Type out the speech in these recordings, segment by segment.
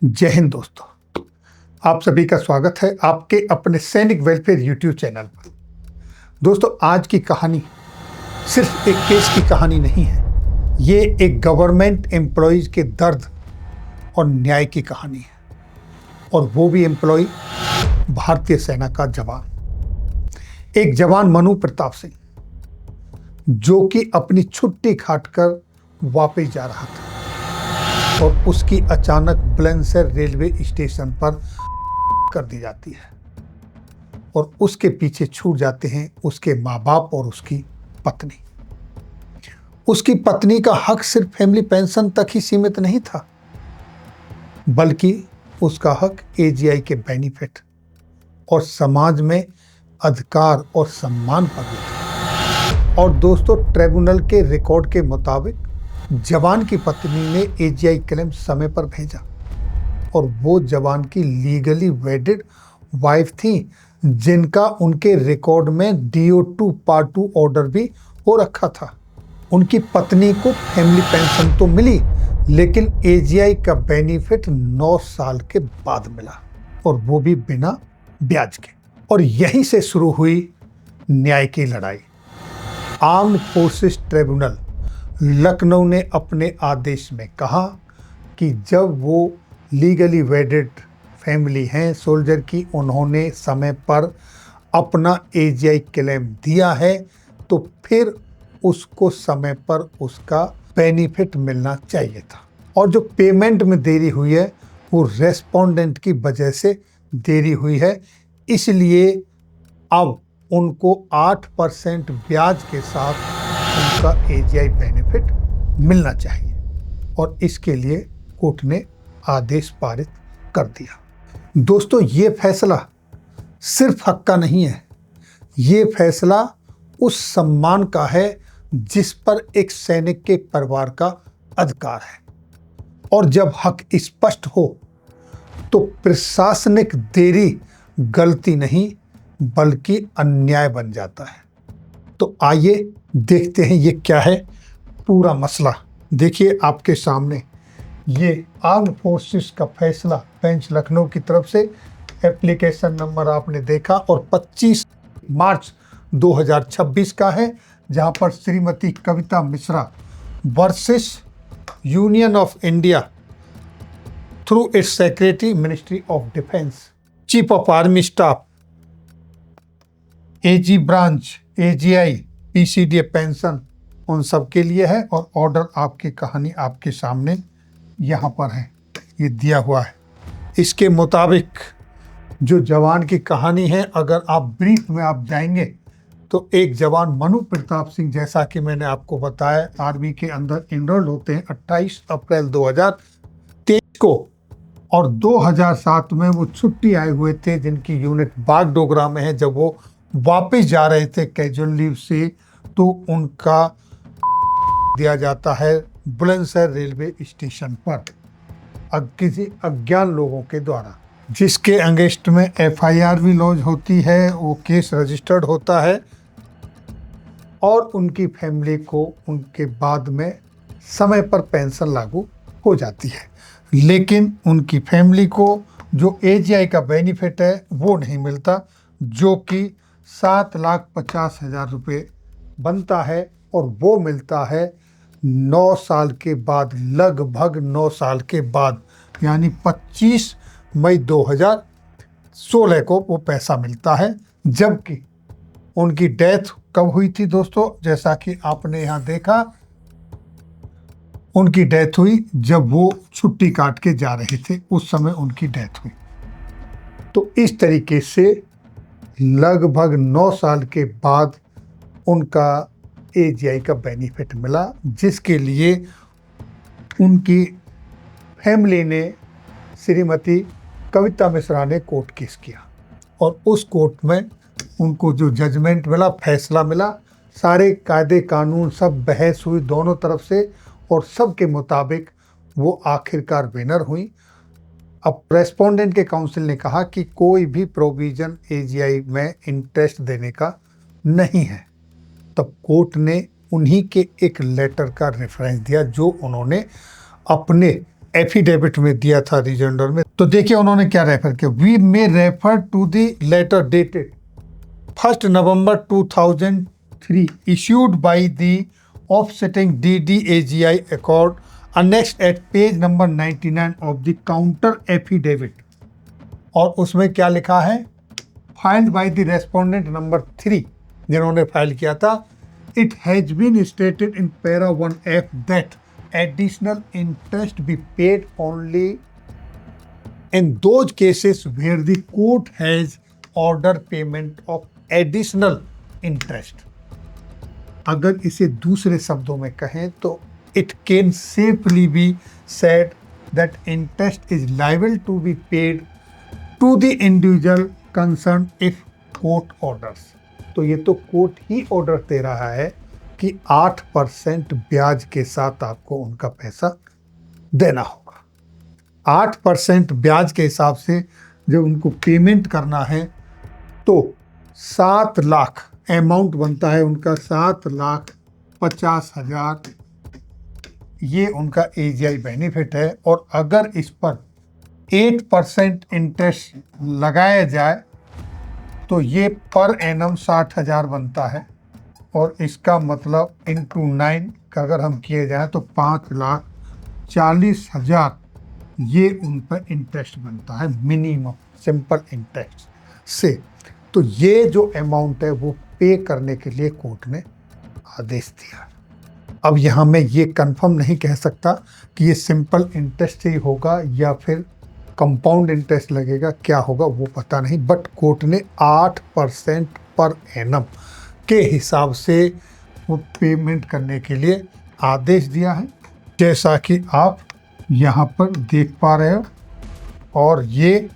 जय हिंद दोस्तों, आप सभी का स्वागत है आपके अपने सैनिक वेलफेयर यूट्यूब चैनल पर। दोस्तों, आज की कहानी सिर्फ एक केस की कहानी नहीं है, ये एक गवर्नमेंट एम्प्लॉयज के दर्द और न्याय की कहानी है। और वो भी एम्प्लॉय भारतीय सेना का जवान, एक जवान मनु प्रताप सिंह, जो कि अपनी छुट्टी काटकर वापस जा रहा था और उसकी अचानक बुलंदशहर रेलवे स्टेशन पर कर दी जाती है और उसके पीछे छूट जाते हैं उसके माँ बाप और उसकी पत्नी। उसकी पत्नी का हक सिर्फ फैमिली पेंशन तक ही सीमित नहीं था, बल्कि उसका हक एजीआई के बेनिफिट और समाज में अधिकार और सम्मान पर भी था। और दोस्तों, ट्रिब्यूनल के रिकॉर्ड के मुताबिक जवान की पत्नी ने एजीआई क्लेम समय पर भेजा और वो जवान की लीगली वेडेड वाइफ थी, जिनका उनके रिकॉर्ड में DO2 पार्ट 2 ऑर्डर भी हो रखा था। उनकी पत्नी को फैमिली पेंशन तो मिली, लेकिन एजीआई का बेनिफिट 9 साल के बाद मिला, और वो भी बिना ब्याज के। और यहीं से शुरू हुई न्याय की लड़ाई। आर्म्ड फोर्सेस ट्रिब्यूनल लखनऊ ने अपने आदेश में कहा कि जब वो लीगली वेडेड फैमिली हैं सोल्जर की, उन्होंने समय पर अपना एजीआई क्लेम दिया है, तो फिर उसको समय पर उसका बेनिफिट मिलना चाहिए था। और जो पेमेंट में देरी हुई है वो रेस्पोंडेंट की वजह से देरी हुई है, इसलिए अब उनको 8% ब्याज के साथ उनका एजीआई बेनिफिट मिलना चाहिए। और इसके लिए कोर्ट ने आदेश पारित कर दिया। दोस्तों, ये फैसला सिर्फ हक का नहीं है, ये फैसला उस सम्मान का है जिस पर एक सैनिक के परिवार का अधिकार है। और जब हक स्पष्ट हो तो प्रशासनिक देरी गलती नहीं बल्कि अन्याय बन जाता है। तो आइए देखते हैं ये क्या है पूरा मसला। देखिए आपके सामने ये आर्म्ड फोर्सेस का फैसला बेंच लखनऊ की तरफ से, एप्लीकेशन नंबर आपने देखा, और 25 मार्च 2026 का है, जहां पर Shrimati Kavita Mishra versus Union of India through its secretary Ministry of Defence, chief of army staff, AG branch, AGI, PCDA pension, उन सब के लिए है। और ऑर्डर आपकी कहानी आपके सामने यहाँ पर है, ये दिया हुआ है। इसके मुताबिक जो जवान की कहानी है, अगर आप ब्रीफ में आप जाएंगे तो एक जवान मनु प्रताप सिंह, जैसा कि मैंने आपको बताया, आर्मी के अंदर इनरोल्ड होते हैं 28 अप्रैल 2023 को, और 2007 में वो छुट्टी आए हुए थे, जिनकी यूनिट बागडोगरा में है। जब वो वापस जा रहे थे कैजुअल लीव से, तो उनका दिया जाता है बुलंदशहर रेलवे स्टेशन पर किसी अज्ञात लोगों के द्वारा, जिसके अगेंस्ट में FIR भी लॉन्च होती है, वो केस रजिस्टर्ड होता है, और उनकी फैमिली को उनके बाद में समय पर पेंशन लागू हो जाती है। लेकिन उनकी फैमिली को जो एजीआई का बेनिफिट है वो नहीं मिलता, जो कि 7,50,000 रुपये बनता है, और वो मिलता है 9 साल के बाद, लगभग 9 साल के बाद, यानी 25 मई 2016 को वो पैसा मिलता है। जबकि उनकी डेथ कब हुई थी दोस्तों? जैसा कि आपने यहाँ देखा, उनकी डेथ हुई जब वो छुट्टी काट के जा रहे थे, उस समय उनकी डेथ हुई। तो इस तरीके से लगभग 9 साल के बाद उनका एजीआई का बेनिफिट मिला, जिसके लिए उनकी फैमिली ने श्रीमती कविता मिश्रा ने कोर्ट केस किया। और उस कोर्ट में उनको जो जजमेंट मिला, फैसला मिला, सारे कायदे कानून सब बहस हुई दोनों तरफ से, और सब के मुताबिक वो आखिरकार विनर हुई। अब रेस्पोंडेंट के काउंसिल ने कहा कि कोई भी प्रोविजन एजीआई में इंटरेस्ट देने का नहीं है। तब कोर्ट ने उन्हीं के एक लेटर का रेफरेंस दिया, जो उन्होंने अपने एफिडेविट में दिया था रिजॉइंडर में। तो देखिए उन्होंने क्या रेफर किया, we may refer to the letter dated 1 November 2003 issued by the offsetting DDAGI accord annexed at page number 99 of the counter affidavit। और उसमें क्या लिखा है, filed by the respondent number 3 जिन्होंने फाइल किया था, it has been stated in para 1F that additional interest be paid only in those cases where the court has ordered payment of additional interest। अगर इसे दूसरे शब्दों में कहें तो it can safely be said that interest is liable to be paid to the individual concerned if court orders। तो ये तो कोर्ट ही ऑर्डर दे रहा है कि 8% ब्याज के साथ आपको उनका पैसा देना होगा। 8% ब्याज के हिसाब से जब उनको पेमेंट करना है तो 7 लाख अमाउंट बनता है उनका, 7,50,000 ये उनका एजीआई बेनिफिट है। और अगर इस पर 8% इंटरेस्ट लगाया जाए तो ये पर एनम 60,000 बनता है, और इसका मतलब इंटू 9 का अगर हम किए जाए तो 5,40,000 ये उन पर इंटरेस्ट बनता है मिनिमम सिंपल इंटरेस्ट से। तो ये जो अमाउंट है वो पे करने के लिए कोर्ट ने आदेश दिया। अब यहाँ मैं ये कंफर्म नहीं कह सकता कि ये सिंपल इंटरेस्ट ही होगा या फिर कंपाउंड इंटरेस्ट लगेगा, क्या होगा वो पता नहीं, बट कोर्ट ने 8% पर एनम के हिसाब से वो पेमेंट करने के लिए आदेश दिया है, जैसा कि आप यहाँ पर देख पा रहे हो। और ये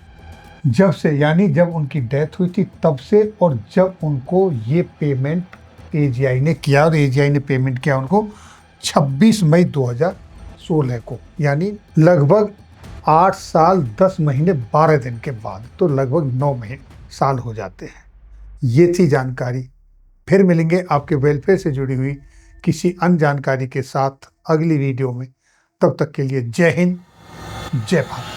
जब से यानी जब उनकी डेथ हुई थी तब से, और जब उनको ये पेमेंट एजीआई ने किया, और एजीआई ने पेमेंट किया उनको 26 मई 2016 को, यानी लगभग 8 साल 10 महीने 12 दिन के बाद, तो लगभग 9 महीने साल हो जाते हैं। ये थी जानकारी। फिर मिलेंगे आपके वेलफेयर से जुड़ी हुई किसी अन्य जानकारी के साथ अगली वीडियो में। तब तक के लिए जय हिंद, जय भारत।